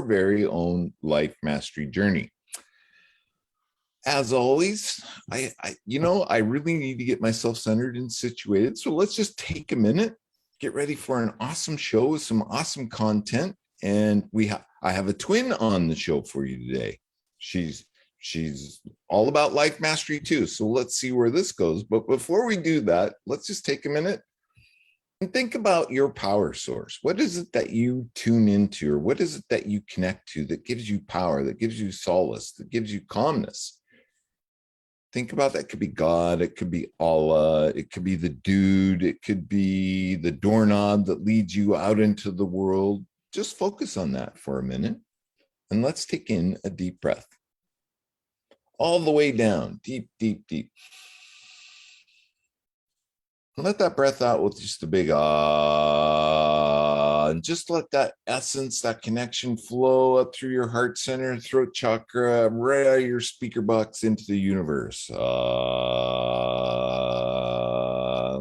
very own life mastery journey. As always, I really need to get myself centered and situated. So let's just take a minute, get ready for an awesome show with some awesome content. And I have a twin on the show for you today. She's all about life mastery too. So let's see where this goes. But before we do that, let's just take a minute and think about your power source. What is it that you tune into, or what is it that you connect to that gives you power, that gives you solace, that gives you calmness? Think about that. It could be God, it could be Allah, it could be the dude, it could be the doorknob that leads you out into the world. Just focus on that for a minute, and let's take in a deep breath. All the way down, deep, deep, deep. And let that breath out with just a big ah, and just let that essence, that connection flow up through your heart center, throat chakra, right out of your speaker box into the universe.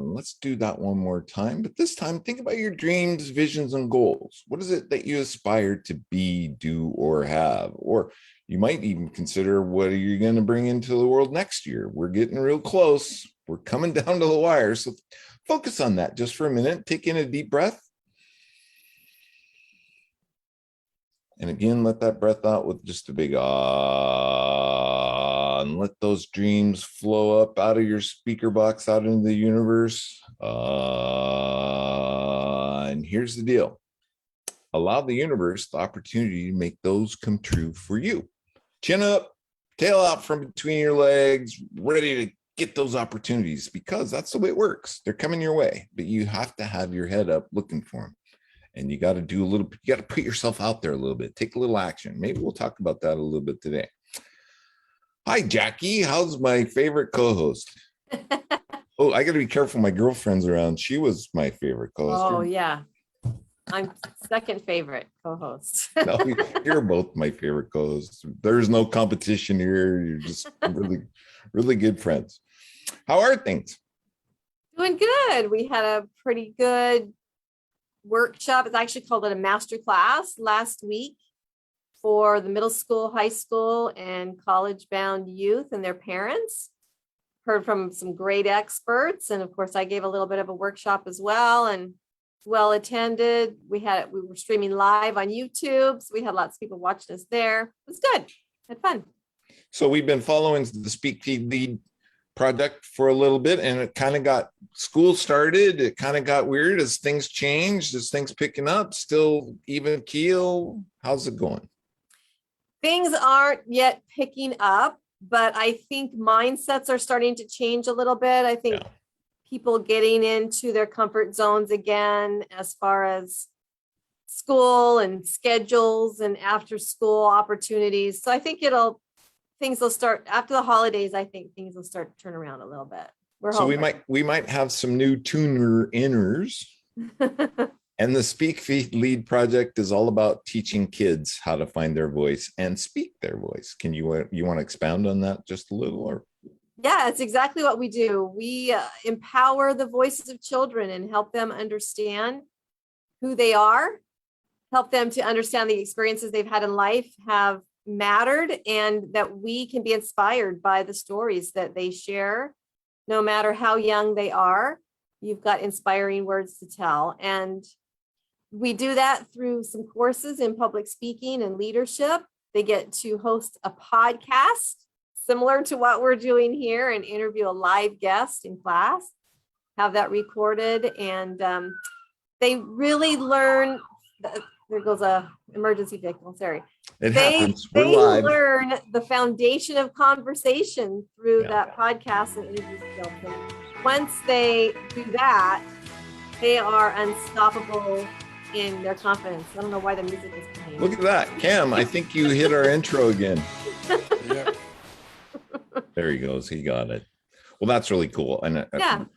Let's do that one more time, but this time think about your dreams, visions, and goals. What is it that you aspire to be, do, or have? Or you might even consider, what are you going to bring into the world next year? We're getting real close. We're coming down to the wire. So focus on that just for a minute. Take in a deep breath. And again, let that breath out with just a big ah, and let those dreams flow up out of your speaker box, out into the universe. And here's the deal. Allow the universe the opportunity to make those come true for you. Chin up, tail out from between your legs, ready to get those opportunities, because that's the way it works. They're coming your way, but you have to have your head up looking for them. And you got to do a little, you got to put yourself out there a little bit, take a little action. Maybe we'll talk about that a little bit today. Hi, Jackie. How's my favorite co-host? Oh, I got to be careful. My girlfriend's around. She was my favorite co-host. Oh, yeah. I'm second favorite co-host. No, you're both my favorite co-hosts. There's no competition here. You're just really, really good friends. How are things? Doing good. We had a pretty good workshop. It's actually called it a master class last week for the middle school, high school, and college-bound youth and their parents. Heard from some great experts. And of course, I gave a little bit of a workshop as well, and well attended. We were streaming live on YouTube. So we had lots of people watching us there. It was good. Had fun. So we've been following the Speak Feed Lead project for a little bit, and it kind of got school started. It kind of got weird as things changed, as things picking up, still even keel. How's it going? Things aren't yet picking up, but I think mindsets are starting to change a little bit. I think people getting into their comfort zones again, as far as school and schedules and after school opportunities. So I think things will start after the holidays. I think things will start to turn around a little bit. So we might have some new tuner inners. And the Speak Feed Lead project is all about teaching kids how to find their voice and speak their voice. Can you want to expound on that just a little? Or yeah, it's exactly what we do. We empower the voices of children and help them understand who they are, help them to understand the experiences they've had in life have mattered, and that we can be inspired by the stories that they share, no matter how young they are. You've got inspiring words to tell. And we do that through some courses in public speaking and leadership. They get to host a podcast similar to what we're doing here and interview a live guest in class, have that recorded. And they really learn. There goes a emergency vehicle, sorry. They learn the foundation of conversation through that podcast and interview skills. And once they do that, they are unstoppable in their confidence. I don't know why the music is playing. Look at that. Cam, I think you hit our intro again. Yeah. There he goes. He got it. Well, that's really cool. And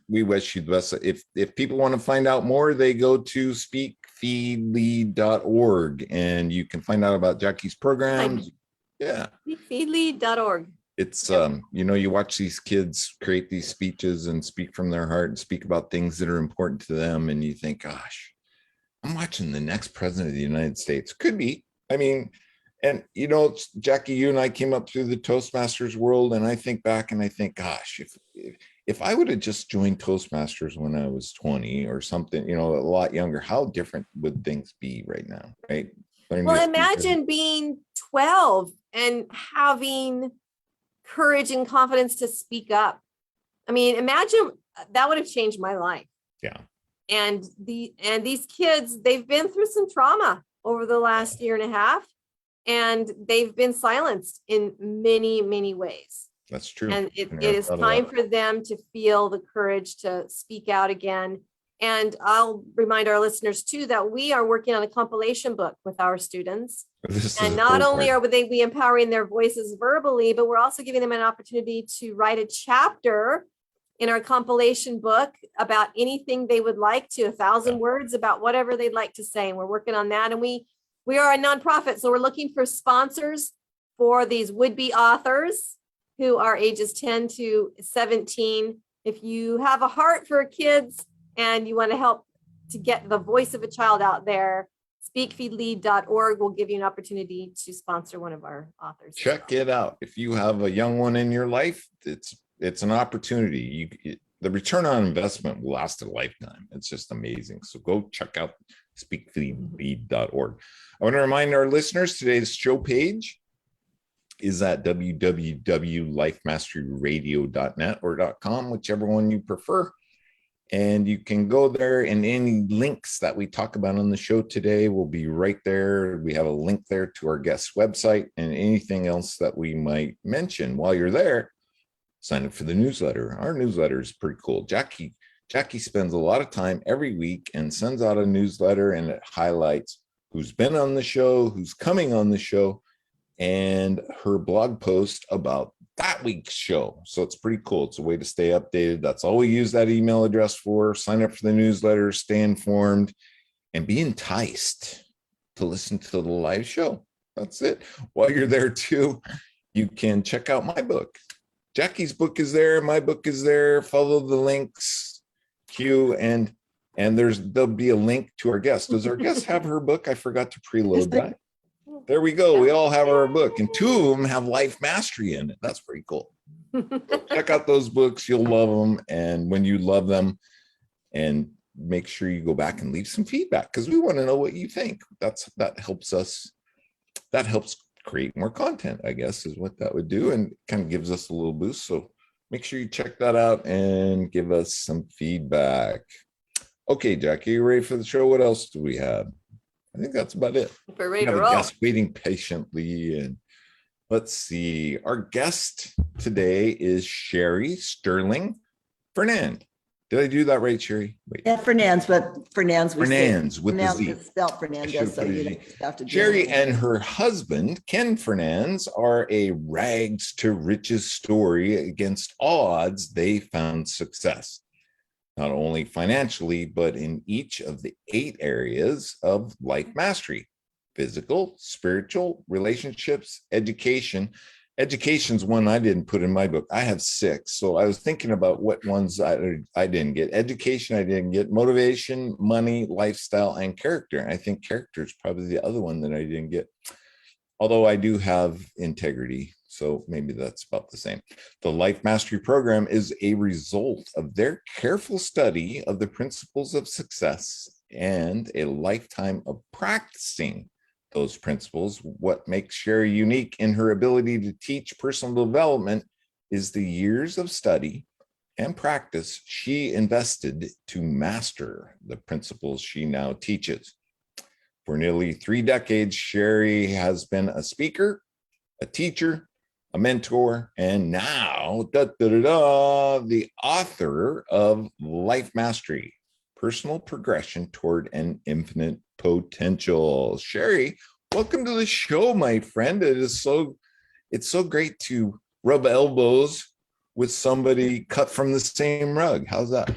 we wish you the best. If people want to find out more, they go to speakfeedlead.org, and you can find out about Jackie's programs. Yeah. Speakfeedlead.org. It's, you watch these kids create these speeches and speak from their heart and speak about things that are important to them. And you think, gosh, I'm watching the next president of the United States. Could be. I mean, and Jackie, you and I came up through the Toastmasters world, and I think back and I think, gosh, if I would have just joined Toastmasters when I was 20 or something, a lot younger, how different would things be right now, right? Well, imagine being 12 and having courage and confidence to speak up. I mean, imagine that would have changed my life. Yeah. And these kids, they've been through some trauma over the last year and a half, and they've been silenced in many, many ways. That's true. And it is time for them to feel the courage to speak out again. And I'll remind our listeners too that we are working on a compilation book with our students. And not only are we empowering their voices verbally, but we're also giving them an opportunity to write a chapter in our compilation book about anything they would like to, 1,000 words about whatever they'd like to say. And we're working on that. And we are a nonprofit, so we're looking for sponsors for these would-be authors who are ages 10 to 17. If you have a heart for kids and you want to help to get the voice of a child out there, speakfeedlead.org will give you an opportunity to sponsor one of our authors. Check it out. If you have a young one in your life, it's an opportunity. The return on investment will last a lifetime. It's just amazing. So go check out speakfeedlead.org. I want to remind our listeners, today's show page is at www.lifemasteryradio.net or .com, whichever one you prefer. And you can go there, and any links that we talk about on the show today will be right there. We have a link there to our guest website and anything else that we might mention. While you're there, sign up for the newsletter. Our newsletter is pretty cool. Jackie spends a lot of time every week and sends out a newsletter, and it highlights who's been on the show, who's coming on the show, and her blog post about that week's show. So it's pretty cool. It's a way to stay updated. That's all we use that email address for. Sign up for the newsletter, stay informed, and be enticed to listen to the live show. That's it. While you're there too, you can check out my book. Jackie's book is there. My book is there. Follow the links, Q, and there'll be a link to our guest. Does our guest have her book? I forgot to preload that. There we go. We all have our book, and 2 of them have life mastery in it. That's pretty cool. Check out those books. You'll love them. And when you love them, and make sure you go back and leave some feedback, because we want to know what you think. That helps us. That helps create more content, I guess, is what that would do, and kind of gives us a little boost. So make sure you check that out and give us some feedback. Okay, Jackie, you ready for the show? What else do we have? I think that's about it. We're ready to roll. Guest waiting patiently, and let's see. Our guest today is Stirling Fernandez. Did I do that right, Sherry? Wait. Yeah, Fernandez, but Fernandez with the Z. It's spelled Fernandez, so you don't have to do Sherry and her husband, Ken Fernandez, are a rags to riches story. Against all odds, they found success, not only financially, but in each of the 8 areas of life mastery: physical, spiritual, relationships, education. Education's one I didn't put in my book. I have 6. So I was thinking about what ones I didn't get. Education, I didn't get. Motivation, money, lifestyle, and character. And I think character is probably the other one that I didn't get. Although I do have integrity. So maybe that's about the same. The Life Mastery Program is a result of their careful study of the principles of success and a lifetime of practicing those principles. What makes Sherry unique in her ability to teach personal development is the years of study and practice she invested to master the principles she now teaches. For nearly 3 decades, Sherry has been a speaker, a teacher, a mentor, and now the author of Life Mastery: Personal Progression Toward an Infinite Potential. Sherry, welcome to the show, my friend. It's so great to rub elbows with somebody cut from the same rug. How's that?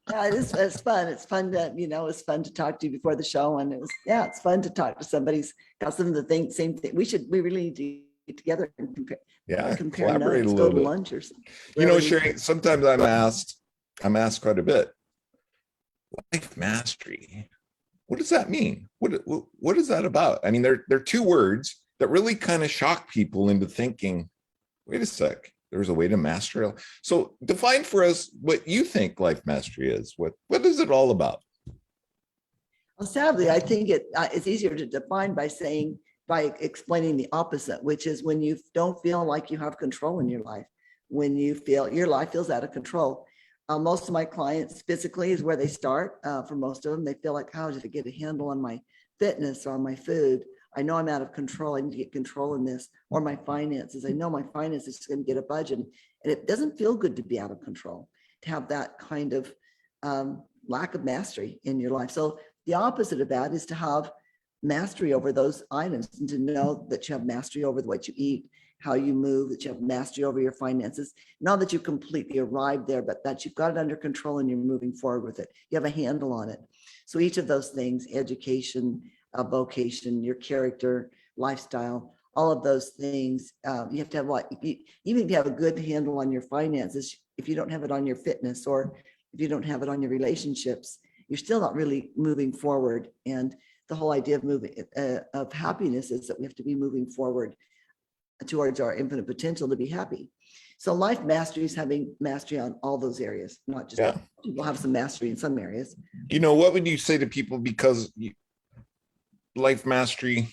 Yeah, it's fun. It's fun to, it's fun to talk to you before the show. And it's fun to talk to somebody who's got some of the same thing. We really need to get together and compare. Yeah, collaborate notes, a little bit. Go to lunch or something. Sherry, sometimes I'm asked quite a bit, life mastery. What does that mean? What is that about? I mean, they're two words that really kind of shock people into thinking, wait a sec, there's a way to master it. So define for us what you think life mastery is. What is it all about? Well, sadly, I think it's easier to define by explaining the opposite, which is when you don't feel like you have control in your life, when you feel your life feels out of control. Most of my clients physically is where they start. For most of them, they feel like, how did I get a handle on my fitness or on my food? I know I'm out of control. I need to get control in this, or my finances. I know my finances is going to get a budget, and it doesn't feel good to be out of control, to have that kind of lack of mastery in your life. So the opposite of that is to have mastery over those items, and to know that you have mastery over what you eat, how you move, that you have mastery over your finances. Not that you completely arrived there, but that you've got it under control and you're moving forward with it. You have a handle on it. So each of those things, education, vocation, your character, lifestyle, all of those things, you have to have even if you have a good handle on your finances, if you don't have it on your fitness, or if you don't have it on your relationships, you're still not really moving forward. And the whole idea of of happiness is that we have to be moving forward towards our infinite potential to be happy. So life mastery is having mastery on all those areas, not just people have some mastery in some areas. What would you say to people? Because life mastery,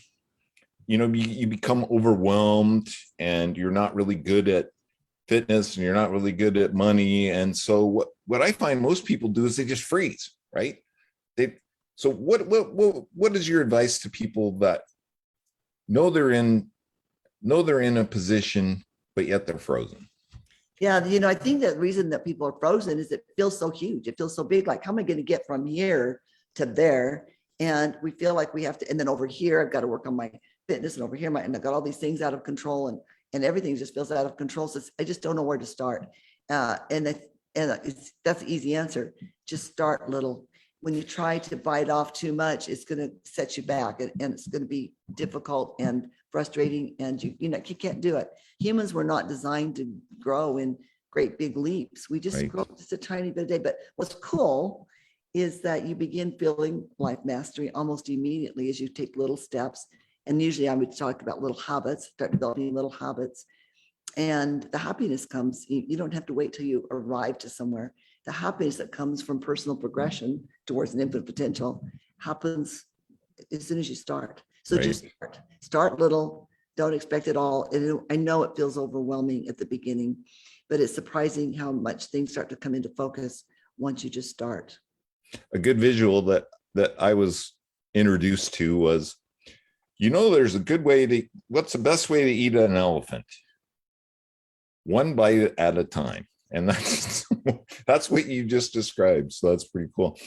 you become overwhelmed and you're not really good at fitness and you're not really good at money. And so what I find most people do is they just freeze, right? So what is your advice to people that know they're in a position, but yet they're frozen? Yeah, I think the reason that people are frozen is it feels so huge. It feels so big. Like, how am I going to get from here to there? And we feel like we have to, and then over here, I've got to work on my fitness, and over here, and I've got all these things out of control, and everything just feels out of control. So I just don't know where to start. And that's the easy answer. Just start little. When you try to bite off too much, it's going to set you back, and it's going to be difficult and frustrating, and you can't do it. Humans were not designed to grow in great big leaps. We just grow just a tiny bit a day. But what's cool is that you begin feeling life mastery almost immediately as you take little steps. And usually I would talk about little habits, start developing little habits. And the happiness comes, you don't have to wait till you arrive to somewhere. The happiness that comes from personal progression towards an infinite potential happens as soon as you start. So just start little, don't expect it all. And I know it feels overwhelming at the beginning, but it's surprising how much things start to come into focus once you just start. A good visual that I was introduced to was, there's a good way what's the best way to eat an elephant? One bite at a time. And that's what you just described. So that's pretty cool.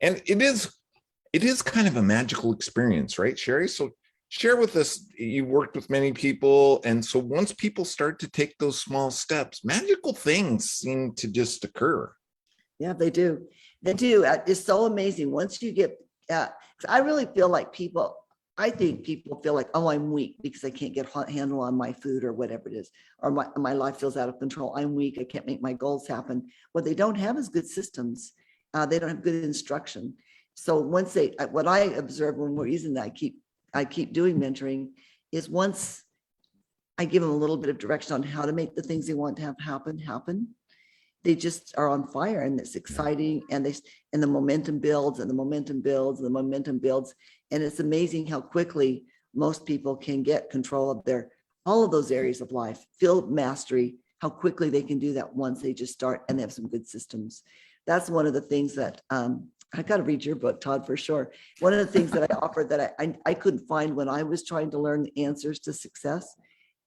And it is kind of a magical experience, right, Sherry? So share with us, you've worked with many people. And so once people start to take those small steps, magical things seem to just occur. Yeah, they do. They do. It's so amazing. Once you get, I really feel like I think people feel like, oh, I'm weak because I can't get a handle on my food or whatever it is, or my life feels out of control. I'm weak. I can't make my goals happen. What they don't have is good systems. They don't have good instruction. So once what I observe, one more reason that I keep doing mentoring is once I give them a little bit of direction on how to make the things they want to have happen, they just are on fire, and it's exciting, and the momentum builds, and the momentum builds, and the momentum builds. And it's amazing how quickly most people can get control of all of those areas of life, feel mastery, how quickly they can do that once they just start and they have some good systems. That's one of the things that I got to read your book, Todd, for sure. One of the things that I offered that I couldn't find when I was trying to learn the answers to success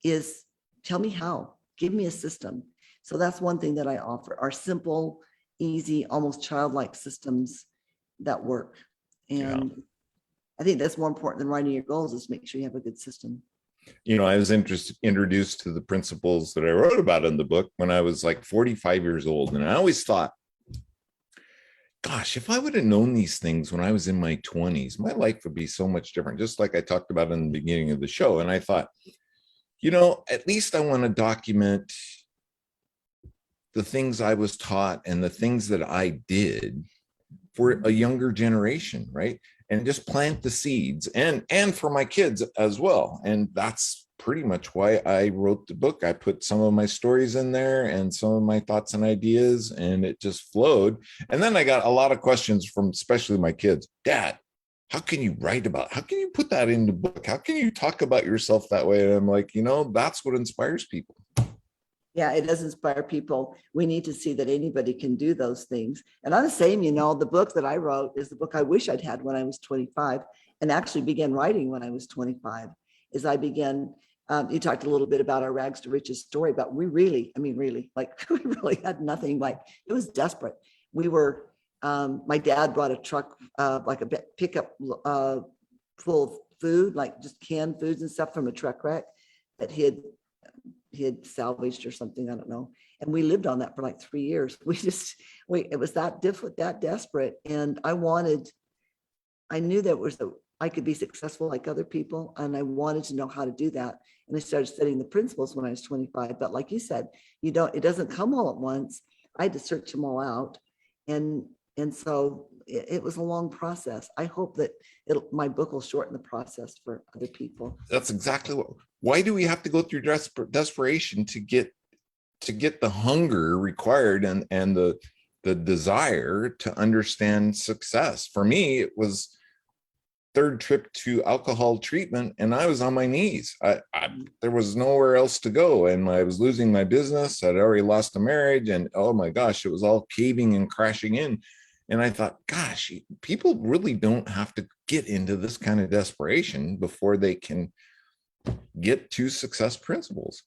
is, tell me how, give me a system. So that's one thing that I offer, are simple, easy, almost childlike systems that work. And I think that's more important than writing your goals, is make sure you have a good system. I was introduced to the principles that I wrote about in the book when I was like 45 years old. And I always thought, gosh, if I would have known these things when I was in my 20s, my life would be so much different, just like I talked about in the beginning of the show. And I thought, at least I want to document the things I was taught and the things that I did for a younger generation, right? and just plant the seeds, and for my kids as well. And that's pretty much why I wrote the book. I put some of my stories in there and some of my thoughts and ideas, and it just flowed. And then I got a lot of questions from especially my kids. Dad, how can you how can you put that in the book? How can you talk about yourself that way? And I'm like, that's what inspires people. Yeah, it does inspire people. We need to see that anybody can do those things. And I'm the same, the book that I wrote is the book I wish I'd had when I was 25, and actually began writing when I was 25. As I began, you talked a little bit about our rags to riches story, but we really, like we really had nothing. Like it was desperate. We were, my dad brought a truck, like a pickup full of food, like just canned foods and stuff from a truck wreck that he had salvaged or something, I don't know. And we lived on that for like 3 years. It was that desperate. And I knew that I could be successful like other people. And I wanted to know how to do that. And I started studying the principles when I was 25. But like you said, it doesn't come all at once. I had to search them all out. And so it was a long process. I hope that my book will shorten the process for other people. That's exactly why do we have to go through desperation to get the hunger required and the desire to understand success? For me, it was third trip to alcohol treatment, and I was on my knees. There was nowhere else to go, and I was losing my business. I'd already lost a marriage, and oh my gosh, it was all caving and crashing in. And I thought, gosh, people really don't have to get into this kind of desperation before they can get to success principles.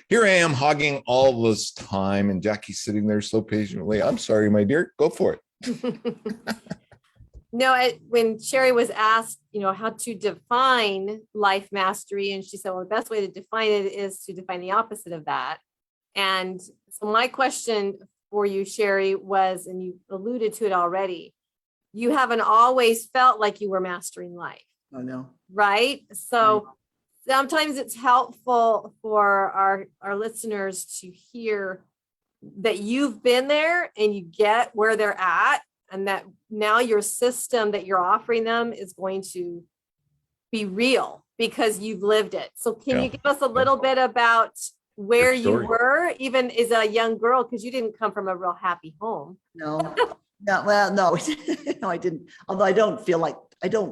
Here I am hogging all this time, and Jackie's sitting there so patiently. I'm sorry, my dear, go for it. No, when Sherry was asked, how to define life mastery, and she said, well, the best way to define it is to define the opposite of that. And so my question for you, Sherry, was, and you alluded to it already, you haven't always felt like you were mastering life. Oh, no. Right? So sometimes it's helpful for our listeners to hear that you've been there and you get where they're at, and that now your system that you're offering them is going to be real because you've lived it. So can you give us a little bit about where you were, even as a young girl, because you didn't come from a real happy home? No, well, no, no, I didn't. Although I don't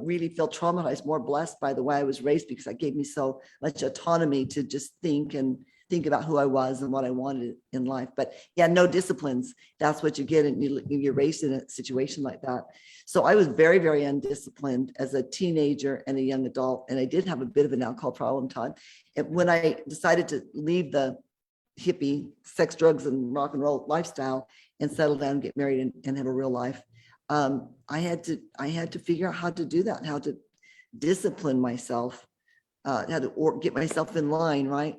really feel traumatized, more blessed by the way I was raised, because it gave me so much autonomy to just think about who I was and what I wanted in life. But yeah, no disciplines. That's what you get, and you're raised in a situation like that. So I was very, very undisciplined as a teenager and a young adult. And I did have a bit of an alcohol problem, Todd. And when I decided to leave the hippie sex, drugs, and rock and roll lifestyle and settle down, get married, and have a real life, I had to figure out how to do that, how to discipline myself, how to get myself in line, right?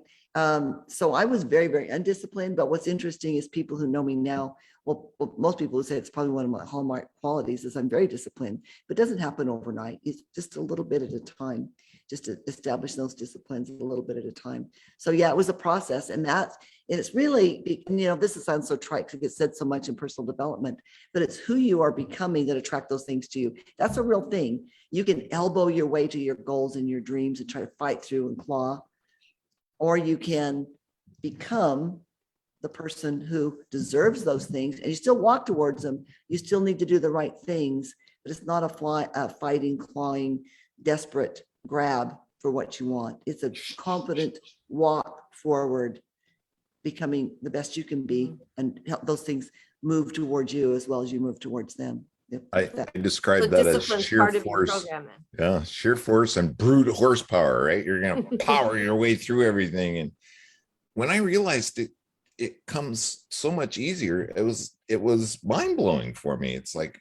So I was very, very undisciplined. But what's interesting is people who know me now, well, most people would say it's probably one of my hallmark qualities is I'm very disciplined, but it doesn't happen overnight. It's just a little bit at a time, just to establish those disciplines a little bit at a time. So yeah, it was a process, and it's really, this sounds so trite because it gets said so much in personal development, but it's who you are becoming that attract those things to you. That's a real thing. You can elbow your way to your goals and your dreams and try to fight through and claw, or you can become the person who deserves those things, and you still walk towards them. You still need to do the right things, but it's not a fighting, clawing, desperate grab for what you want. It's a confident walk forward, becoming the best you can be, and help those things move towards you as well as you move towards them. I describe that as sheer force. Yeah, sheer force and brute horsepower, right? You're going to power your way through everything. And when I realized it comes so much easier, it was mind-blowing for me. It's like,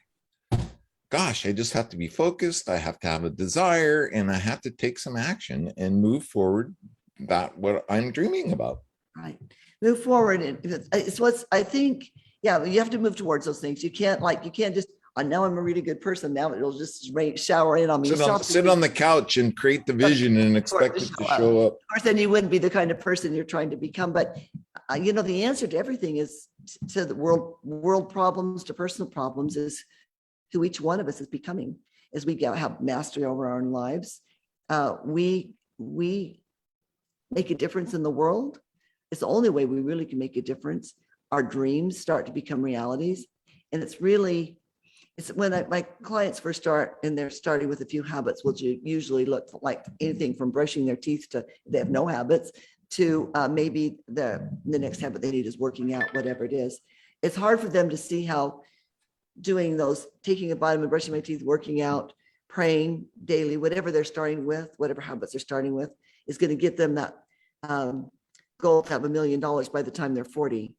gosh, I just have to be focused. I have to have a desire, and I have to take some action and move forward. That what I'm dreaming about. Right. Move forward. It's what's, I think, yeah, you have to move towards those things. You can't just, I know I'm a really good person. Now it'll just shower in on me. Sit on the couch and create the vision and expect it to show up. Of course, then you wouldn't be the kind of person you're trying to become. But the answer to everything is, to the world problems, to personal problems, is who each one of us is becoming. as we have mastery over our own lives, we make a difference in the world. It's the only way we really can make a difference. Our dreams start to become realities. And it's when my clients first start and they're starting with a few habits, which usually look like anything from brushing their teeth to they have no habits to maybe the next habit they need is working out, whatever it is. It's hard for them to see how doing those, taking a vitamin, brushing my teeth, working out, praying daily, whatever they're starting with, whatever habits they're starting with, is going to get them that goal to have $1 million by the time they're 40.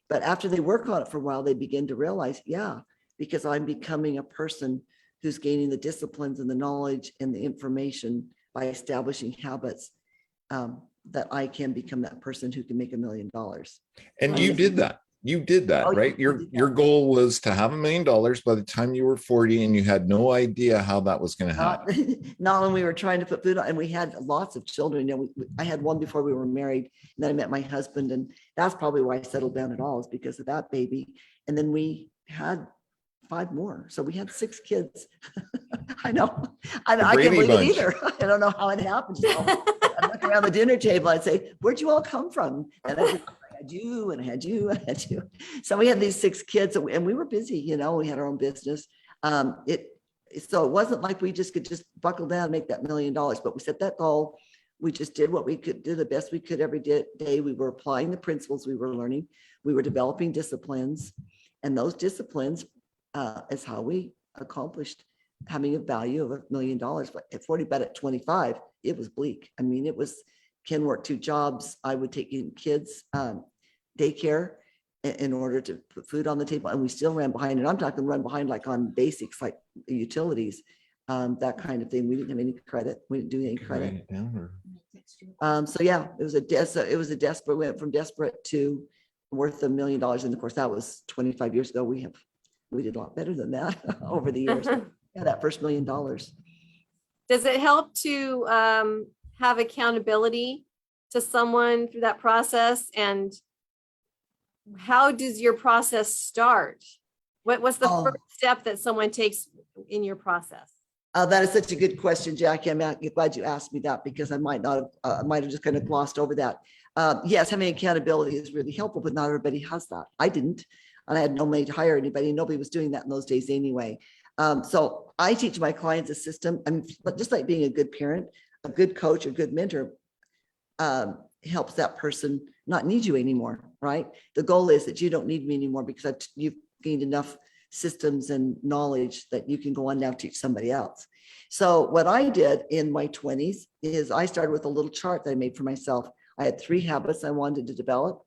But after they work on it for a while, they begin to realize, yeah, because I'm becoming a person who's gaining the disciplines and the knowledge and the information by establishing habits, that I can become that person who can make $1 million. And you did that. You did that, right? Your goal was to have $1 million by the time you were 40, and you had no idea how that was going to happen. Not when we were trying to put food on, and we had lots of children. You know, I had one before we were married, and then I met my husband, and that's probably why I settled down at all, is because of that baby. And then we had 5 more, so we had 6 kids. I know. I can't believe it either. I don't know how it happened. So I'd look around the dinner table. I'd say, "Where'd you all come from?" And I had you, and I had you, and I had you. So we had these 6 kids, and we were busy. You know, we had our own business. So it wasn't like we could just buckle down and make that $1 million. But we set that goal. We just did what we could do, the best we could every day. We were applying the principles we were learning. We were developing disciplines, and those disciplines is how we accomplished having a value of $1 million. But at 40, but at 25, it was bleak. I mean, it was, Ken worked 2 jobs. I would take in kids daycare in order to put food on the table, and we still ran behind. And I'm talking run behind like on basics, like utilities, that kind of thing. We didn't have any credit. We didn't do any credit. So yeah, it was a desperate. We went from desperate to worth $1 million, and of course that was 25 years ago. We did a lot better than that over the years. Yeah, that first $1 million. Does it help to have accountability to someone through that process? And how does your process start? What's the first step that someone takes in your process? That is such a good question, Jackie. I'm glad you asked me that, because I might have just kind of glossed over that. Yes, having accountability is really helpful, but not everybody has that. I didn't, and I had no money to hire anybody. Nobody was doing that in those days anyway. So I teach my clients a system. I mean, just like being a good parent, a good coach, a good mentor helps that person not need you anymore, right? The goal is that you don't need me anymore, because you've gained enough systems and knowledge that you can go on now teach somebody else. So what I did in my 20s is I started with a little chart that I made for myself. I had 3 habits I wanted to develop,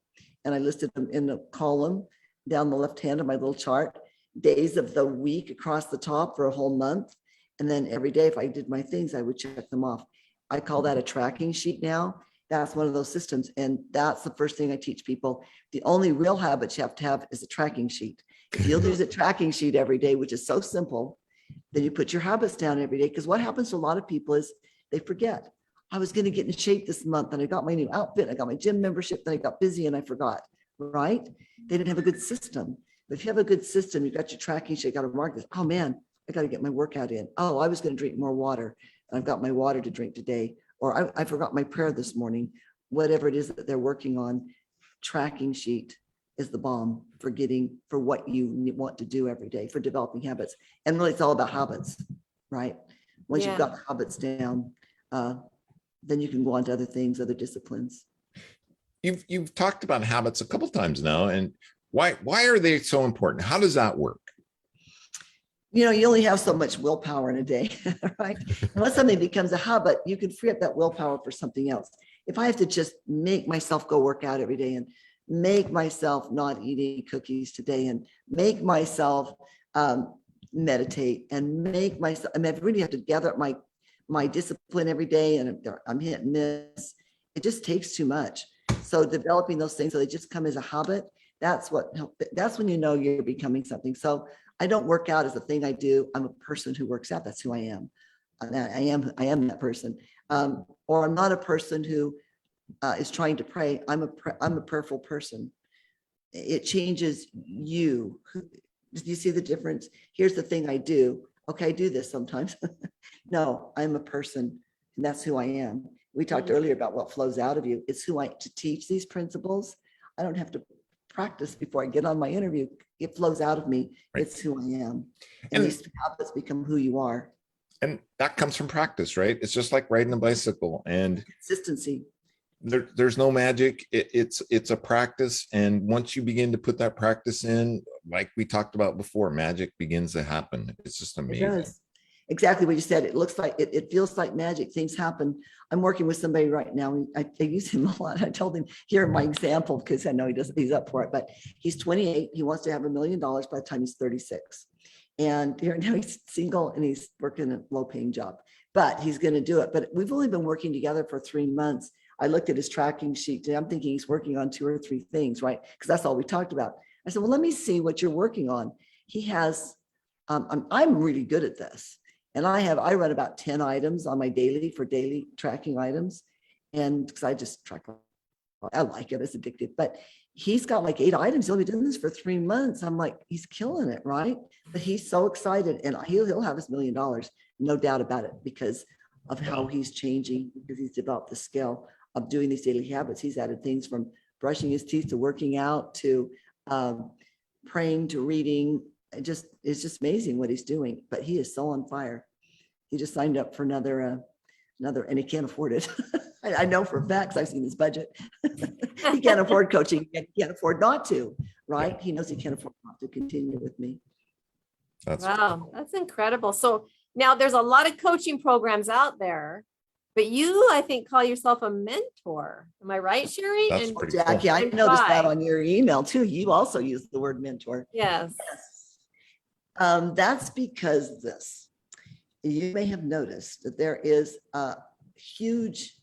and I listed them in a column down the left hand of my little chart, days of the week across the top for a whole month. And then every day, if I did my things, I would check them off. I call that a tracking sheet now. That's one of those systems. And that's the first thing I teach people. The only real habit you have to have is a tracking sheet. If you'll use a tracking sheet every day, which is so simple, then you put your habits down every day. Because what happens to a lot of people is they forget. I was going to get in shape this month, and I got my new outfit, I got my gym membership, then I got busy and I forgot, right? They didn't have a good system. But if you have a good system, you got your tracking sheet, you got to mark this. Oh man, I got to get my workout in. Oh, I was going to drink more water, and I've got my water to drink today. Or I forgot my prayer this morning. Whatever it is that they're working on, tracking sheet is the bomb for what you want to do every day, for developing habits. And really, it's all about habits, right? Once you've got the habits down, then you can go on to other things, other disciplines. You've talked about habits a couple times now, and why are they so important? How does that work? You know, you only have so much willpower in a day, right? Unless something becomes a habit, you can free up that willpower for something else. If I have to just make myself go work out every day, and make myself not eat any cookies today, and make myself meditate, and make myself, I mean, I really have to gather up my discipline every day, and I'm hit and miss. It just takes too much. So developing those things so they just come as a habit, that's when you know you're becoming something. So I don't work out as a thing I do. I'm a person who works out. That's who I am. I am that person. Or I'm not a person who is trying to pray. I'm a prayerful person. It changes you. Do you see the difference? Here's the thing I do. okay, do this sometimes. No, I'm a person and that's who I am. We talked earlier about what flows out of you. It's who I to teach these principles. I don't have to practice before I get on my interview. It flows out of me. Right. It's who I am. And And these habits become who you are. and that comes from practice, right? It's just like riding a bicycle, and Consistency. there's no magic. It's a practice, and once you begin to put that practice in, like we talked about before, magic begins to happen. It's just It amazing. does. Exactly what you said. It looks like it feels like magic. Things happen. I'm working with somebody right now. I use him a lot. I told him here my example because I know he's up for it, but he's 28. He wants to have $1 million by the time he's 36. And here now he's single and he's working a low paying job, but he's going to do it. But we've only been working together for 3 months. I looked at his tracking sheet and I'm thinking he's working on 2 or 3 things, right? Because that's all we talked about. I said, well, let me see what you're working on. He has, I'm really good at this. And I run about 10 items on my daily tracking items. And because I just track, I like it, it's addictive, but he's got like 8 items. He'll be doing this for 3 months. I'm like, he's killing it, right? But he's so excited and he'll have his $1 million, no doubt about it, because of how he's changing, because he's developed the skill of doing these daily habits. He's added things from brushing his teeth to working out to praying to reading. It's just amazing what he's doing, but he is so on fire. He just signed up for another, and he can't afford it. I know for a fact, 'cause I've seen his budget. He can't afford coaching. He can't afford not to, right? He knows he can't afford not to continue with me. Wow, that's incredible. So now there's a lot of coaching programs out there, but you, I think, call yourself a mentor. Am I right, Sherry? That's And pretty cool. Jackie, I And noticed that why? on your email too. You also use the word mentor. yes. Yes. That's because you may have noticed that there is a huge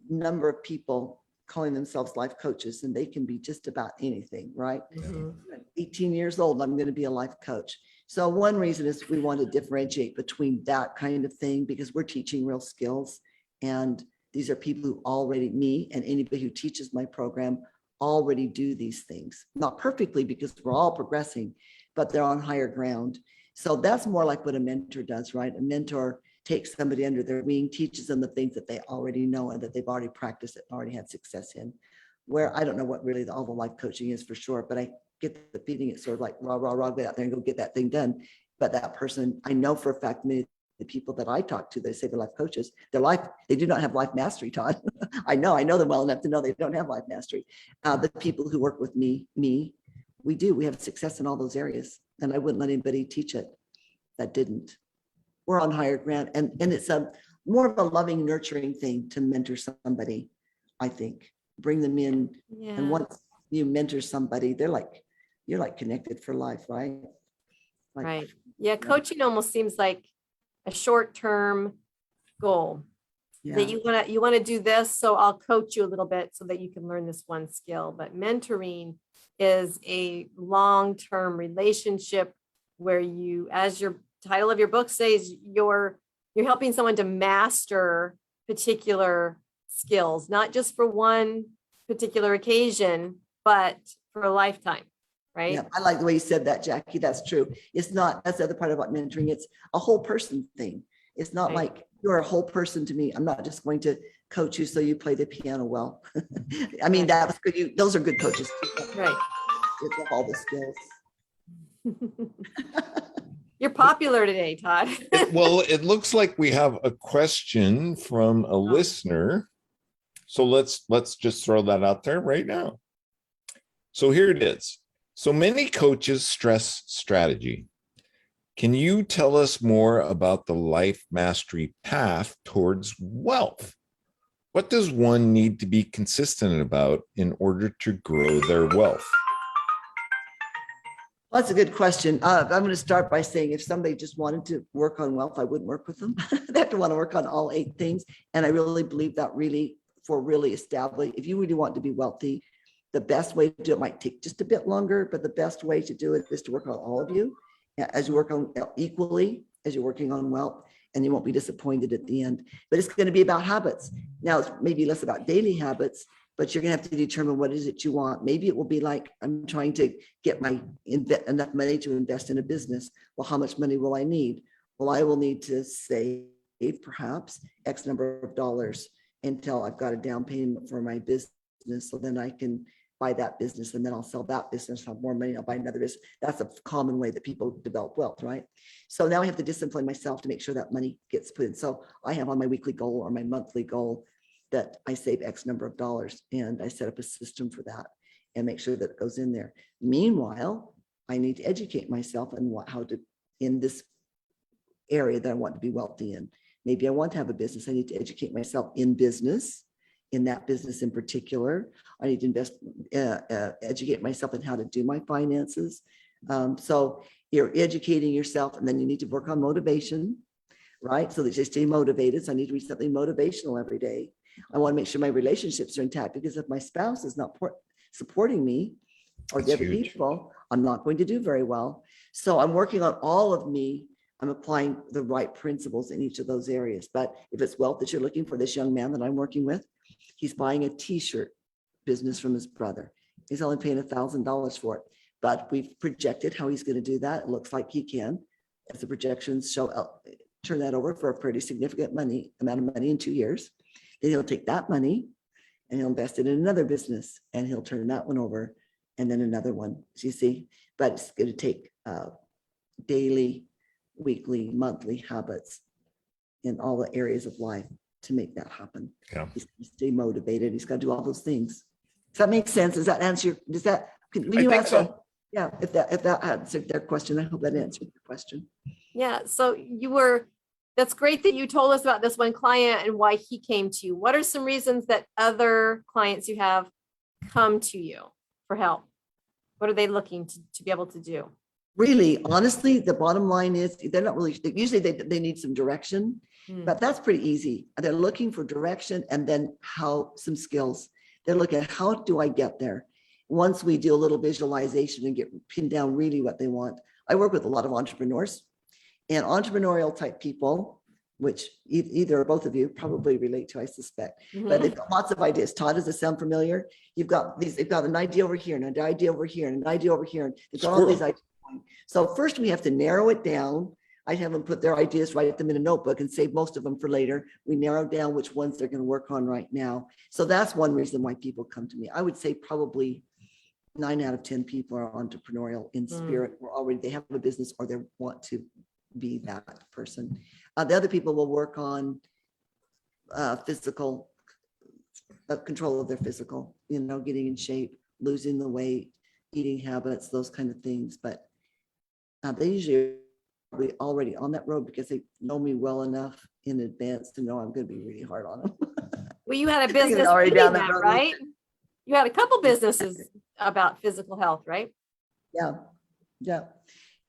number of people calling themselves life coaches, and they can be just about anything, right? Mhm. 18 years old, I'm going to be a life coach. So one reason is we want to differentiate between that kind of thing, because we're teaching real skills. And these are people who already, me and anybody who teaches my program, already do these things. Not perfectly, because we're all progressing, but they're on higher ground. So that's more like what a mentor does, right? A mentor takes somebody under their wing, teaches them the things that they already know and that they've already practiced and already had success in. Where I don't know what really all the life coaching is for sure, but I get the feeling it's sort of like rah, rah, rah, get out there and go get that thing done. But that person, I know for a fact, many of the people that I talk to, they say they're life coaches, they do not have life mastery, Todd. I know them well enough to know they don't have life mastery. The people who work with me, we have success in all those areas. And I wouldn't let anybody teach it that didn't. We're on higher ground. And it's a more of a loving, nurturing thing to mentor somebody, I think. Bring them in. Yeah. And once you mentor somebody, you're like connected for life, right? Like, Right. Yeah. Coaching almost seems like a short-term goal yeah. that you want to do this. So I'll coach you a little bit so that you can learn this one skill. But mentoring is a long-term relationship where you, as your title of your book says, you're helping someone to master particular skills, not just for one particular occasion, but for a lifetime, right? Yeah, I like the way you said that, Jackie. That's true. It's not, that's the other part about mentoring. It's a whole person thing. It's not Right. like you're a whole person to me. I'm not just going to coach you so you play the piano well. I mean, that was good. Those are good coaches. Right. It's all the skills. You're popular today, Todd. Well, it looks like we have a question from a listener. So let's just throw that out there right now. So here it is. So many coaches stress strategy. Can you tell us more about the life mastery path towards wealth? What does one need to be consistent about in order to grow their wealth? Well, that's a good question. I'm going to start by saying if somebody just wanted to work on wealth, I wouldn't work with them. They have to want to work on all 8 things. And I really believe that really establish, if you really want to be wealthy, the best way to do it might take just a bit longer, but the best way to do it is to work on all of you as you work on equally as you're working on wealth, and you won't be disappointed at the end. But it's going to be about habits. Now, it's maybe less about daily habits, but you're gonna have to determine what is it you want. Maybe it will be like, I'm trying to get enough money to invest in a business. Well, how much money will I need? Well, I will need to save perhaps X number of dollars until I've got a down payment for my business. So then I can buy that business, and then I'll sell that business, have more money, I'll buy another business. That's a common way that people develop wealth, right? So now I have to discipline myself to make sure that money gets put in. So I have on my weekly goal or my monthly goal that I save X number of dollars, and I set up a system for that and make sure that it goes in there. Meanwhile, I need to educate myself on how to, in this area that I want to be wealthy in. Maybe I want to have a business. I need to educate myself in business, in that business in particular. I need to educate myself in how to do my finances. So you're educating yourself, and then you need to work on motivation, right? So that you stay motivated. So I need to read something motivational every day. I want to make sure my relationships are intact, because if my spouse is not supporting me or the That's other huge. people, I'm not going to do very well. So I'm working on all of me. I'm applying the right principles in each of those areas. But if it's wealth that you're looking for, this young man that I'm working with, he's buying a t-shirt business from his brother. He's only paying $1,000 for it, but we've projected how he's going to do that. It looks like he can, as the projections show, turn that over for a pretty significant amount of money in 2 years. Then he'll take that money and he'll invest it in another business, and he'll turn that one over, and then another one. So you see, but it's going to take daily, weekly, monthly habits in all the areas of life to make that happen. Yeah. He's got to stay motivated. He's got to do all those things. Does that make sense? Does that answer your, does that, can I you think answer? so. Yeah, if that answered their question, I hope that answered your question. Yeah. So that's great that you told us about this one client and why he came to you. What are some reasons that other clients you have come to you for help? What are they looking to be able to do? Really, honestly, the bottom line is they're not really, usually they need some direction, but that's pretty easy. They're looking for direction, and then some skills. They're looking at, how do I get there? Once we do a little visualization and get pinned down really what they want. I work with a lot of entrepreneurs and entrepreneurial type people, which either or both of you probably relate to, I suspect. But they've got lots of ideas. Todd, does it sound familiar? They've got an idea over here and an idea over here and an idea over here. And they've got all these ideas. So first we have to narrow it down. I have them put their ideas, write them in a notebook, and save most of them for later. We narrow down which ones they're going to work on right now. So that's one reason why people come to me. I would say probably 9 out of 10 people are entrepreneurial in spirit, or already they have a business, or they want to be that person. The other people will work on physical control of their physical, getting in shape, losing the weight, eating habits, those kind of things. But they usually are already on that road because they know me well enough in advance to know I'm going to be really hard on them. Well, you had a They're business already doing down that that, road. right? You had a couple businesses about physical health, right? Yeah.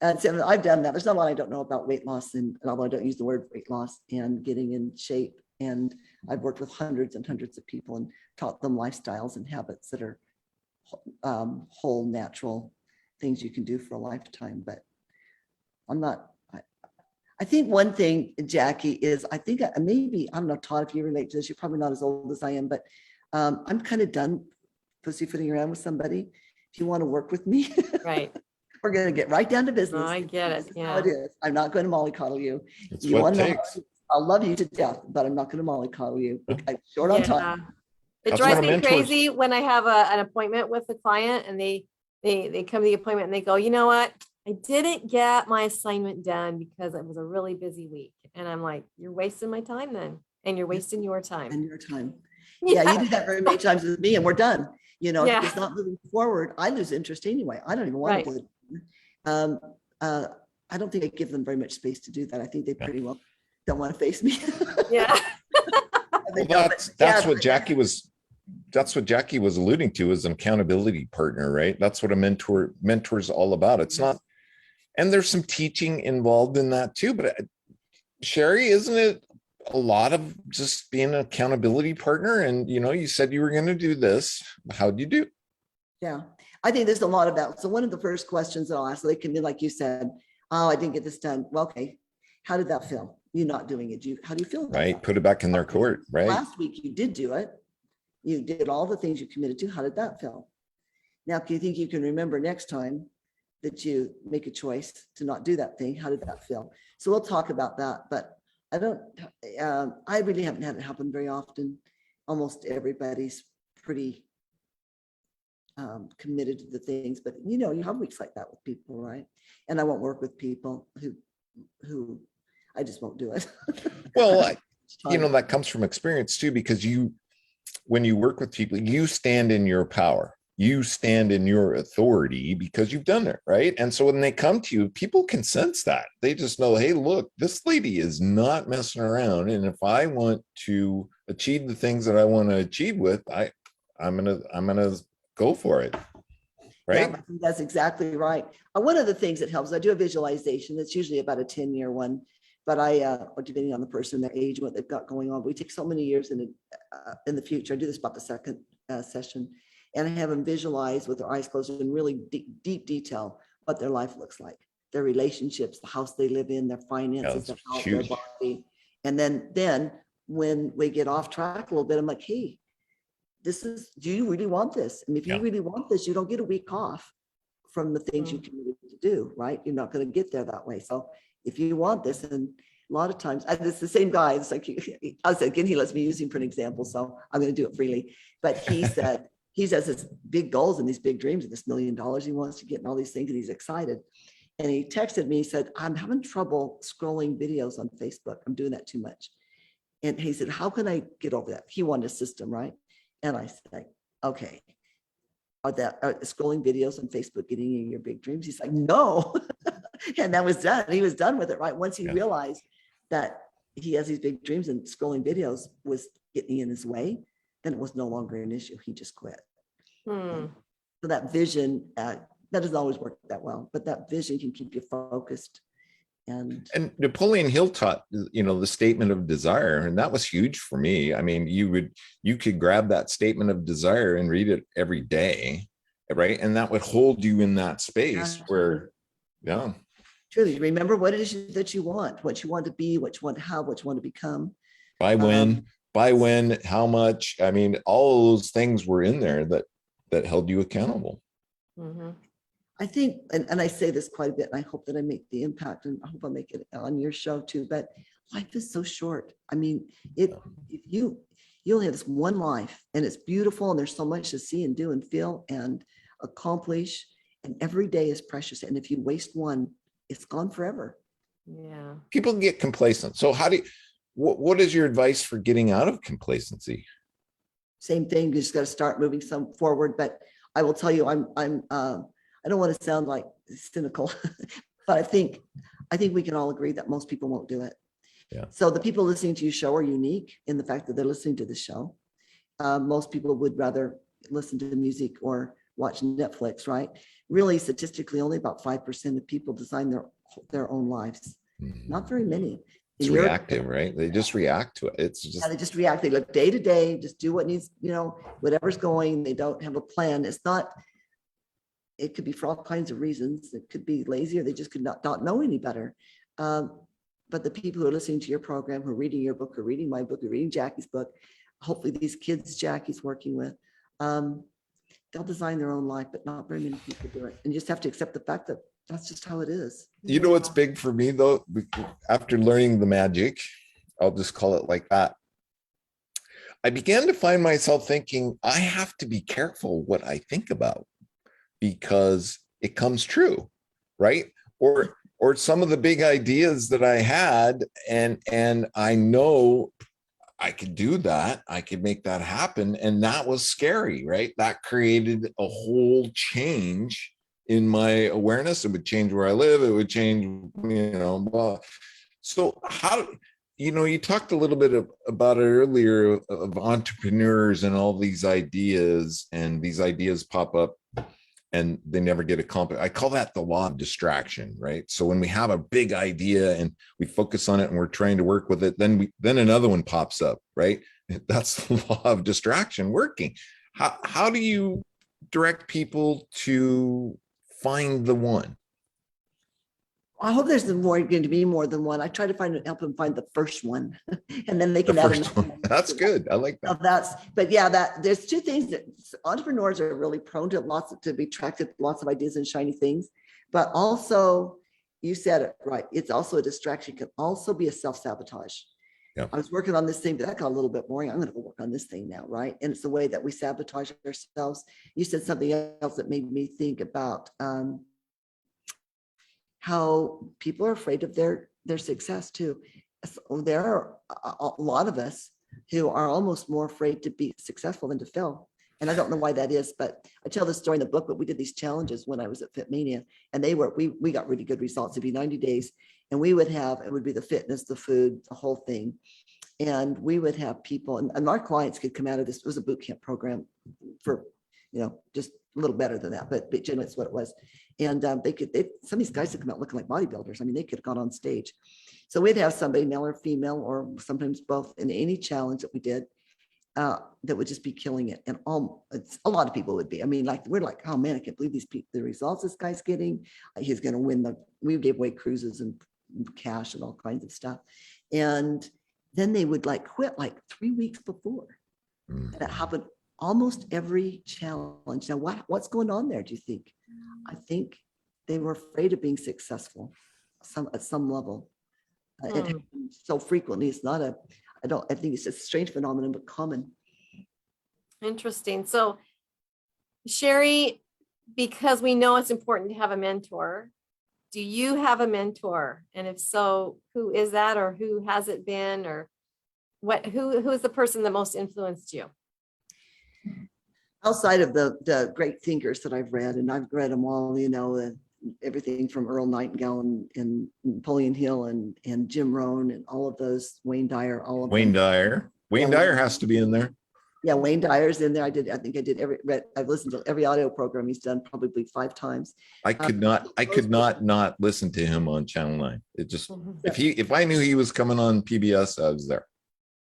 And so I've done that. There's not a lot I don't know about weight loss, and although I don't use the word weight loss, and getting in shape. And I've worked with hundreds and hundreds of people and taught them lifestyles and habits that are whole, natural things you can do for a lifetime. But I think one thing, Jackie, is maybe, I don't know, Todd, if you relate to this, you're probably not as old as I am, but I'm kind of done pussyfooting around with somebody. If you want to work with me, Right. we're going to get right down to business. I get it. This is how Yeah. it is. I'm not going to mollycoddle you. It's You what want it to know, takes. I'll love you to death, but I'm not going to mollycoddle you. I'm short on time. It That's drives what me mentors- crazy when I have an appointment with the client and they come to the appointment and they go, you know what? I didn't get my assignment done because it was a really busy week. And I'm like, you're wasting my time then. And you're wasting your time. And your time. Yeah, you do that very many times with me, and we're done. Yeah. If it's not moving forward, I lose interest anyway. I don't even want to do it. I don't think I give them very much space to do that. I think they pretty well don't want to face me. Yeah. Well, that's what Jackie was alluding to, as an accountability partner, right? That's what a mentor's all about. It's not, and there's some teaching involved in that too, but Sherry, isn't it a lot of just being an accountability partner? And you said you were going to do this. How'd you do? Yeah, I think there's a lot of that. So one of the first questions that I'll ask, they can be like you said, oh, I didn't get this done. Well, okay, how did that feel? You not doing it? How do you feel about Right. that? Put it back in their court. Right. Last week you did do it. You did all the things you committed to. How did that feel? Now, do you think you can remember next time that you make a choice to not do that thing? How did that feel? So we'll talk about that, but I really haven't had it happen very often. Almost everybody's pretty committed to the things, but you have weeks like that with people, right? And I won't work with people who I just won't do it. Well, that comes from experience too, because when you work with people, you stand in your power, you stand in your authority because you've done it, right? And so when they come to you, people can sense that. They just know, hey, look, this lady is not messing around. And if I want to achieve the things that I want to achieve with, I'm gonna go for it. Right. Yeah, that's exactly right. One of the things that helps, I do a visualization. It's usually about a 10-year one, but or depending on the person, their age, what they've got going on. We take so many years in the future. I do this about the second session, and I have them visualize with their eyes closed in really deep detail what their life looks like, their relationships, the house they live in, their finances, their health, their body. And then when we get off track a little bit, I'm like, hey, do you really want this? And if you really want this, you don't get a week off from the things you committed to do, right? You're not going to get there that way. So if you want this, and a lot of times, it's the same guy. It's like, he lets me use him for an example, so I'm going to do it freely. But he said, he has this big goals and these big dreams and this $1 million he wants to get and all these things, and he's excited. And he texted me, he said, I'm having trouble scrolling videos on Facebook. I'm doing that too much. And he said, how can I get over that? He wanted a system, right? And I said, okay, are scrolling videos on Facebook getting you your big dreams? He's like, no. And that was done. He was done with it, right? Once he realized that he has these big dreams and scrolling videos was getting in his way, then it was no longer an issue. He just quit. So that vision, that doesn't always work that well, but that vision can keep you focused. And Napoleon Hill taught, the statement of desire, and that was huge for me. I mean, you could grab that statement of desire and read it every day, right? And that would hold you in that space where, truly remember what it is that you want, what you want to be, what you want to have, what you want to become. By when, how much. I mean, all those things were in there that held you accountable. Mm-hmm. I think, and I say this quite a bit, and I hope that I make the impact, and I hope I'll make it on your show too, but life is so short. I mean, if you only have this one life, and it's beautiful, and there's so much to see and do and feel and accomplish, and every day is precious. And if you waste one, it's gone forever. Yeah. People get complacent. So what is your advice for getting out of complacency? Same thing. You just got to start moving forward. But I will tell you, I don't want to sound like cynical, but I think we can all agree that most people won't do it. Yeah. So the people listening to your show are unique in the fact that they're listening to the show. Most people would rather listen to the music or watch Netflix, right? Really, statistically, only about 5% of people design their own lives. Not very many. It's reactive, right? They just react to it. It's just they just react. They look day to day, just do what needs, whatever's going. They don't have a plan. It could be for all kinds of reasons. It could be lazy, or they just could not know any better. But the people who are listening to your program, who are reading your book, or reading my book, or reading Jackie's book, hopefully these kids Jackie's working with, they'll design their own life, but not very many people do it. And you just have to accept the fact that that's just how it is. You know what's big for me though? After learning the magic, I'll just call it like that, I began to find myself thinking, I have to be careful what I think about, because it comes true, right? Or some of the big ideas that I had, and I know I could do that, I could make that happen, and that was scary, right? That created a whole change in my awareness. It would change where I live, it would change, so how, you talked a little bit about it earlier, of entrepreneurs and all these ideas, and these ideas pop up and they never get accomplished. I call that the law of distraction, right? So when we have a big idea and we focus on it and we're trying to work with it, then another one pops up, right? That's the law of distraction working. How do you direct people to find the one? I hope there's going to be more than one. I try to help them find the first one, and then they The can add first another one. That's good. I like So that. but there's two things that entrepreneurs are really prone to be attracted to lots of ideas and shiny things, but also you said it right. It's also a distraction. It can also be a self-sabotage. Yeah. I was working on this thing, but that got a little bit boring. I'm going to go work on this thing now, right? And it's the way that we sabotage ourselves. You said something else that made me think about how people are afraid of their success too. So there are a lot of us who are almost more afraid to be successful than to fail. And I don't know why that is, but I tell the story in the book, but we did these challenges when I was at Fitmania, and we got really good results. It'd be 90 days, and it would be the fitness, the food, the whole thing. And we would have people, and our clients could come out of this. It was a boot camp program for, just a little better than that, but generally it's what it was. And some of these guys would come out looking like bodybuilders. I mean, they could have gone on stage. So we'd have somebody, male or female, or sometimes both, in any challenge that we did, that would just be killing it. And a lot of people would be. I mean, we're like, oh man, I can't believe the results this guy's getting. He's going to win we gave away cruises and cash and all kinds of stuff. And then they would quit 3 weeks before. That happened almost every challenge. Now, what's going on there, do you think? I think they were afraid of being successful at some level. It happens so frequently. It's not I think it's a strange phenomenon, but common. Interesting. So, Sherry, because we know it's important to have a mentor, do you have a mentor? And if so, who is that, or who has it been, or who is the person that most influenced you? Outside of the great thinkers that I've read, and I've read them all, everything from Earl Nightingale and Napoleon Hill and Jim Rohn and all of those, Wayne Dyer, all of Wayne them. Dyer. Wayne Dyer has to be in there. Yeah, Wayne Dyer's in there. I've listened to every audio program he's done probably 5 times. I could not listen to him on Channel 9. It just, if I knew he was coming on PBS, I was there.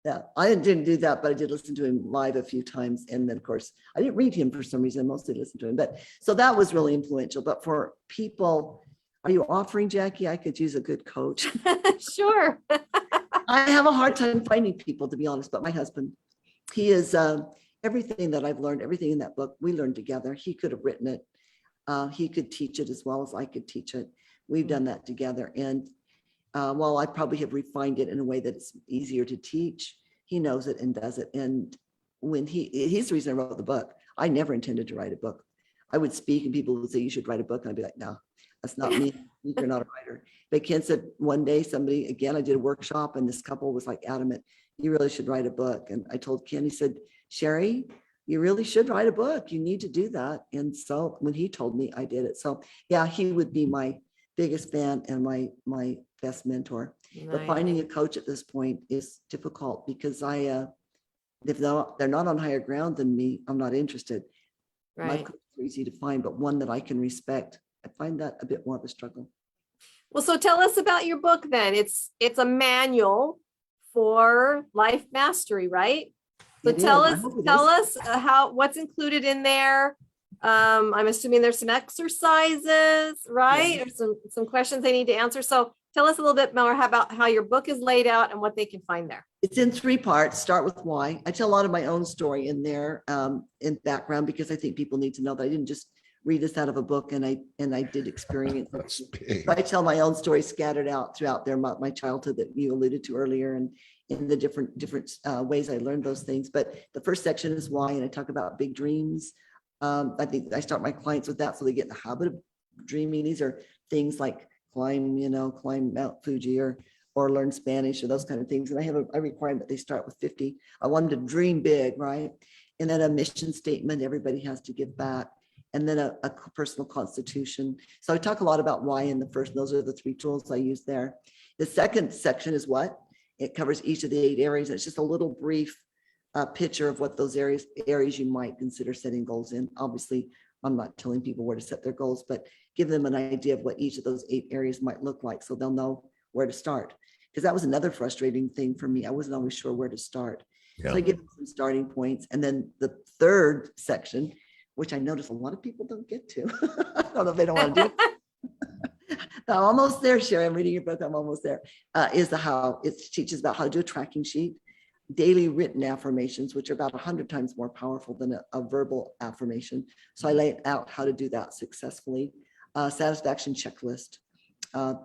Yeah, I didn't do that, but I did listen to him live a few times. And then, of course, I didn't read him for some reason. I mostly listened to him. But so that was really influential. But for people, are you offering, Jackie? I could use a good coach. Sure. I have a hard time finding people, to be honest. But my husband, he is everything that I've learned, everything in that book, we learned together. He could have written it. He could teach it as well as I could teach it. We've done that together. And while I probably have refined it in a way that it's easier to teach, he knows it and does it. And when he's the reason I wrote the book. I never intended to write a book. I would speak and people would say, you should write a book. And I'd be like, no, that's not me. You're not a writer. But Ken said one day, I did a workshop and this couple was adamant, you really should write a book. And I told Ken, he said, Sherry, you really should write a book. You need to do that. And so when he told me, I did it. So yeah, he would be my biggest fan and my best mentor. Nice. But finding a coach at this point is difficult because if they're not on higher ground than me, I'm not interested. Right. My coach is easy to find, but one that I can respect, I find that a bit more of a struggle. Well, so tell us about your book then. It's a manual for life mastery, right? So tell us what's included in there. I'm assuming there's some exercises, right? Yeah. Or some questions they need to answer. So tell us a little bit more about how your book is laid out and what they can find there. It's in 3 parts. Start with why. I tell a lot of my own story in there in background because I think people need to know that I didn't just read this out of a book and I did experience it. So I tell my own story scattered out throughout there, my childhood that you alluded to earlier and in the different ways I learned those things. But the first section is why, and I talk about big dreams. I think I start my clients with that so they get in the habit of dreaming. These are things like climb Mount Fuji or learn Spanish or those kind of things. And I have a requirement they start with 50. I want them to dream big, right? And then a mission statement everybody has to give back. And then a personal constitution. So I talk a lot about why in the first, those are the 3 tools I use there. The second section is what? It covers each of the 8 areas. It's just a little brief picture of what those areas you might consider setting goals in. Obviously, I'm not telling people where to set their goals, but give them an idea of what each of those 8 areas might look like so they'll know where to start. Because that was another frustrating thing for me. I wasn't always sure where to start. Yeah. So I give them some starting points. And then the third section, which I notice a lot of people don't get to. I don't know if they don't want to do it. I'm almost there, Sherry. I'm reading your book. I'm almost there. Is the how. It teaches about how to do a tracking sheet, daily written affirmations, which are about 100 times more powerful than a verbal affirmation. So I lay out how to do that successfully. Satisfaction checklist.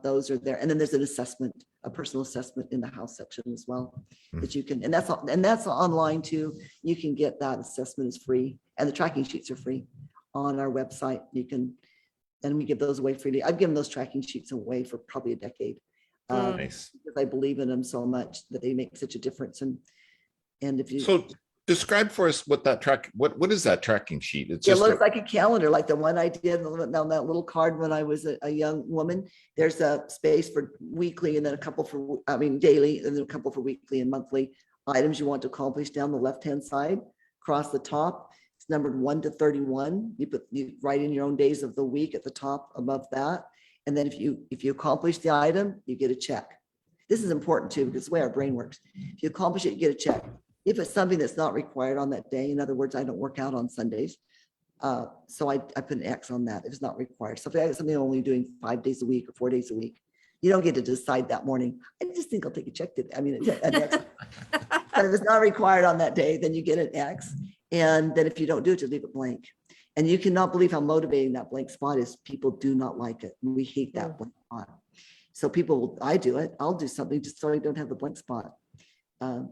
Those are there. And then there's an assessment, a personal assessment in the house section as well that you can, and that's online too. You can get that assessment is free, and the tracking sheets are free on our website. You can, and we give those away freely. I've given those tracking sheets away for probably a decade. Nice. Because I believe in them so much that they make such a difference. And if you describe for us what that what is that tracking sheet? It's it just looks like a calendar, like the one I did on that little card when I was a young woman. There's a space for weekly, and then a couple for, daily, and then a couple for weekly and monthly items you want to accomplish down the left-hand side. Across the top, it's numbered 1 to 31. You write in your own days of the week at the top above that. And then if you accomplish the item, you get a check. This is important too, because it's the way our brain works. If you accomplish it, you get a check. If it's something that's not required on that day, in other words, I don't work out on Sundays. So I put an X on that if it's not required. So if I have something I'm only doing 5 days a week or 4 days a week, you don't get to decide that morning. I just think I'll take a check today. An X. But if it's not required on that day, then you get an X. And then if you don't do it, you leave it blank. And you cannot believe how motivating that blank spot is. People do not like it. We hate that blank spot. So I do it. I'll do something just so I don't have the blank spot.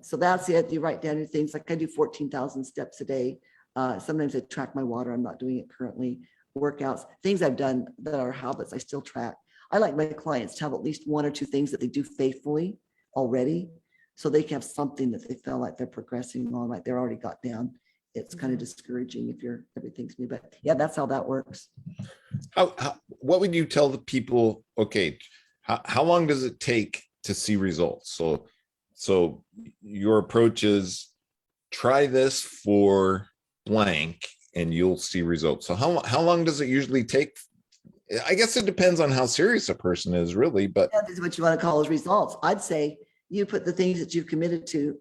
So that's it. You write down your things. Like I do 14,000 steps a day. Sometimes I track my water. I'm not doing it currently. Workouts, things I've done that are habits, I still track. I like my clients to have at least 1 or 2 things that they do faithfully already, so they can have something that they feel like they're progressing on, like they're already got down. It's kind of discouraging if everything's new, but yeah, that's how that works. What would you tell the people? Okay, how long does it take to see results? So your approach is try this for blank and you'll see results. So how long does it usually take? I guess it depends on how serious a person is, really, but that is what you want to call as results. I'd say you put the things that you've committed to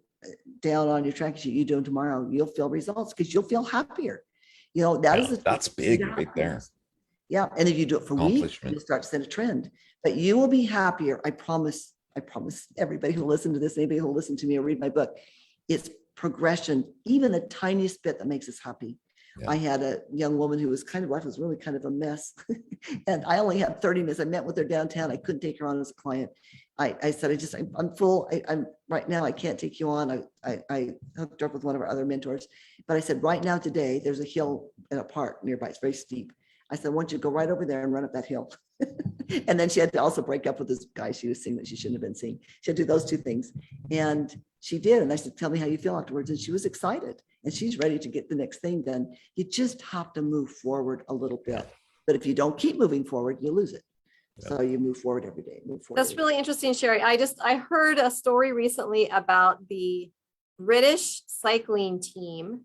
down on your tracking sheet. You do them tomorrow, you'll feel results because you'll feel happier. That's big right there. Yeah, and if you do it for weeks, you'll start to set a trend. But you will be happier. I promise everybody who listen to this, anybody who will listen to me or read my book, it's progression, even the tiniest bit that makes us happy. Yeah. I had a young woman who was life was really kind of a mess. And I only had 30 minutes. I met with her downtown. I couldn't take her on as a client. I said, I'm full. I'm right now, I can't take you on. I hooked her up with one of our other mentors. But I said, right now, today, there's a hill in a park nearby. It's very steep. I said, I want you to go right over there and run up that hill. And then she had to also break up with this guy she was seeing that she shouldn't have been seeing. She had to do those 2 things. And she did. And I said, tell me how you feel afterwards. And she was excited. And she's ready to get the next thing done. You just have to move forward a little bit. But if you don't keep moving forward, you lose it. So you move forward every day. That's really interesting, Sherry. I heard a story recently about the British cycling team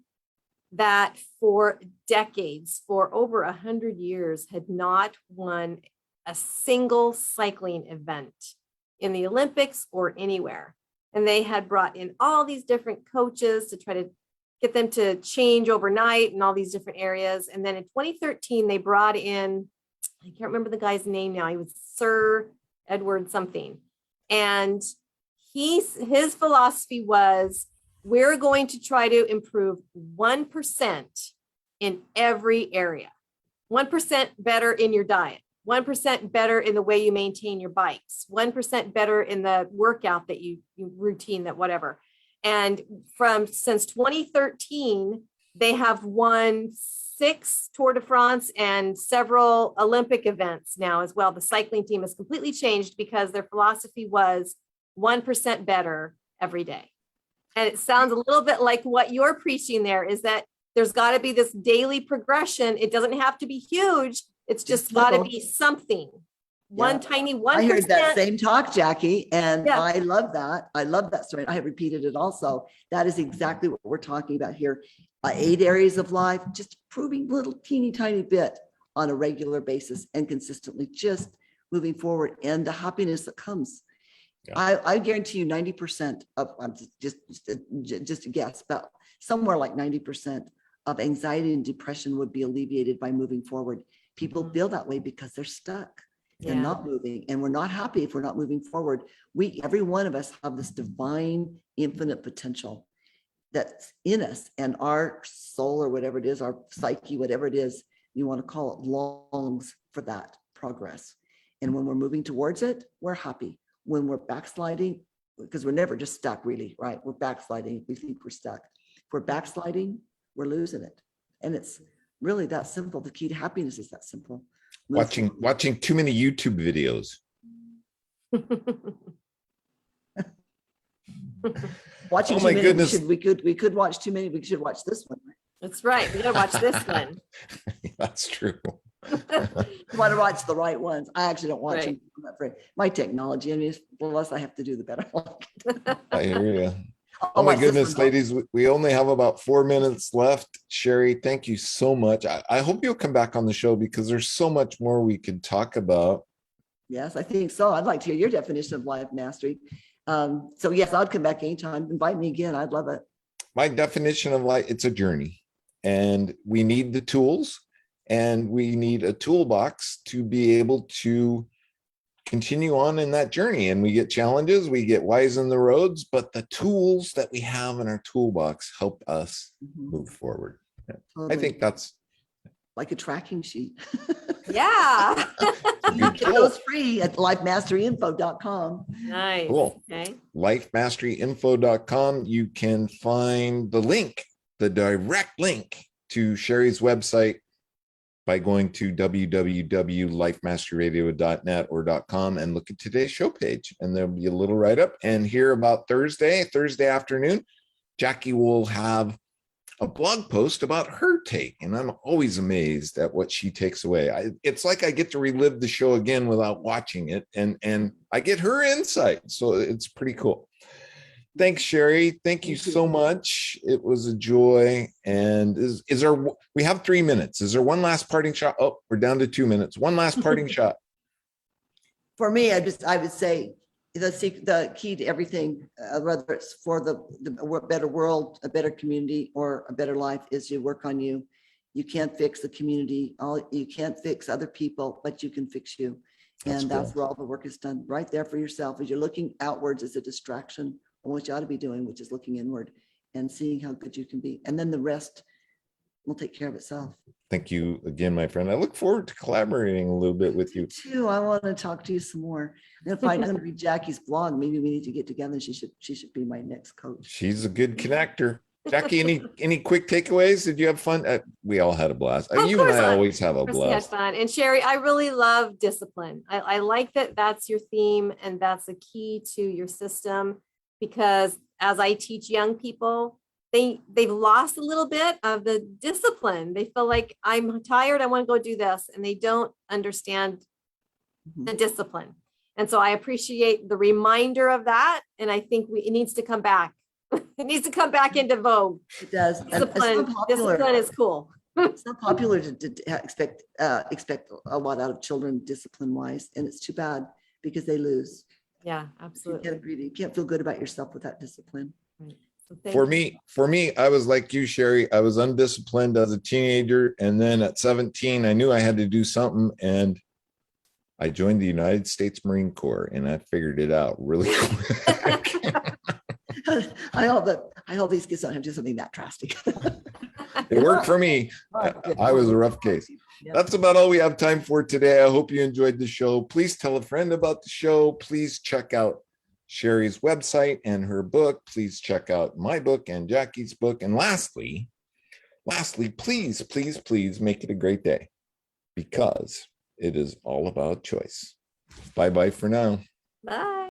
that for decades, for over 100 years, had not won a single cycling event in the Olympics or anywhere. And they had brought in all these different coaches to try to get them to change overnight in all these different areas. And then in 2013, they brought in, I can't remember the guy's name now. He was Sir Edward something. And his philosophy was, we're going to try to improve 1% in every area. 1% better in your diet, 1% better in the way you maintain your bikes, 1% better in the workout that you routine, that whatever. And since 2013, they have won 6 Tour de France and several Olympic events now as well. The cycling team has completely changed because their philosophy was 1% better every day. And it sounds a little bit like what you're preaching there, is that there's got to be this daily progression. It doesn't have to be huge. It's just got to be something. One tiny 1%. I heard that same talk, Jackie, and I love that. I love that story. I have repeated it also. That is exactly what we're talking about here. 8 areas of life, just proving little teeny tiny bit on a regular basis and consistently, just moving forward, and the happiness that comes. I guarantee you 90% of, just a guess, but somewhere like 90% of anxiety and depression would be alleviated by moving forward. People feel that way because they're stuck. and Yeah. not moving. And we're not happy if we're not moving forward. Every one of us have this divine, infinite potential that's in us, and our soul or whatever it is, our psyche, whatever it is you want to call it, longs for that progress. And when we're moving towards it, we're happy. When we're backsliding, because we're never just stuck really, right? We're backsliding. We think we're stuck. If we're backsliding, we're losing it. And it's really that simple. The key to happiness is that simple. Watching too many YouTube videos. Watching Oh too my many, goodness. we could watch too many. We should watch this one. That's right. We gotta watch this one. That's true. You want to watch the right ones. I actually don't watch Right. them. I'm not afraid. My technology, I mean, the less I have to do, the better. I hear you. I'll Oh my watch this goodness, one, though. ladies, we only have about 4 minutes left. Sherry, thank you so much. I hope you'll come back on the show because there's so much more we could talk about. Yes, I think so. I'd like to hear your definition of life mastery. So yes, I'd come back anytime. Invite me again. I'd love it. My definition of life, it's a journey, and we need the tools, and we need a toolbox to be able to continue on in that journey. And we get challenges, we get wise in the roads, but the tools that we have in our toolbox help us Mhm. move forward. I Totally. think that's Like a tracking sheet. Yeah. You get those free at lifemasteryinfo.com. Nice. Cool. Okay. lifemasteryinfo.com. You can find the link, the direct link to Sherry's website by going to www.lifemasteryradio.net or .com and look at today's show page. And there'll be a little write-up. And here about Thursday afternoon, Jackie will have a blog post about her take. And I'm always amazed at what she takes away. It's like I get to relive the show again without watching it. And I get her insight. So it's pretty cool. Thanks, Sherry. Thank you so much. It was a joy. And we have 3 minutes. Is there one last parting shot? Oh, we're down to 2 minutes. One last parting shot. For me, I would say the key to everything, whether it's for the better world, a better community, or a better life, is you work on you. You can't fix the community. You can't fix other people, but you can fix you. And that's where all the work is done, right there for yourself. As you're looking outwards, as a distraction on what you ought to be doing, which is looking inward and seeing how good you can be. And then the rest will take care of itself. Thank you again, my friend. I look forward to collaborating a little bit with you too. I want to talk to you some more. I'm going to read Jackie's blog. Maybe we need to get together. She should be my next coach. She's a good connector. Jackie, any quick takeaways? Did you have fun? We all had a blast. You and I always have a blast. Had fun. And Sherry, I really love discipline. I like that that's your theme and that's the key to your system, because as I teach young people, they've lost a little bit of the discipline. They feel like, I'm tired, I want to go do this, and they don't understand the discipline. And so I appreciate the reminder of that. And I think it needs to come back. It needs to come back into vogue. It does. Discipline is cool. It's not popular to expect a lot out of children discipline wise, and it's too bad because they lose. Yeah, absolutely. You can't feel good about yourself without discipline. Right. So For me, I was like you, Sherry. I was undisciplined as a teenager, and then at 17, I knew I had to do something, and I joined the United States Marine Corps, and I figured it out really quick. I hope these kids don't have to do something that drastic. It worked for me. I was a rough case. That's about all we have time for today. I hope you enjoyed the show. Please tell a friend about the show. Please check out Sherry's website and her book. Please check out my book and Jackie's book. And lastly, please, please, please make it a great day, because it is all about choice. Bye-bye for now. Bye.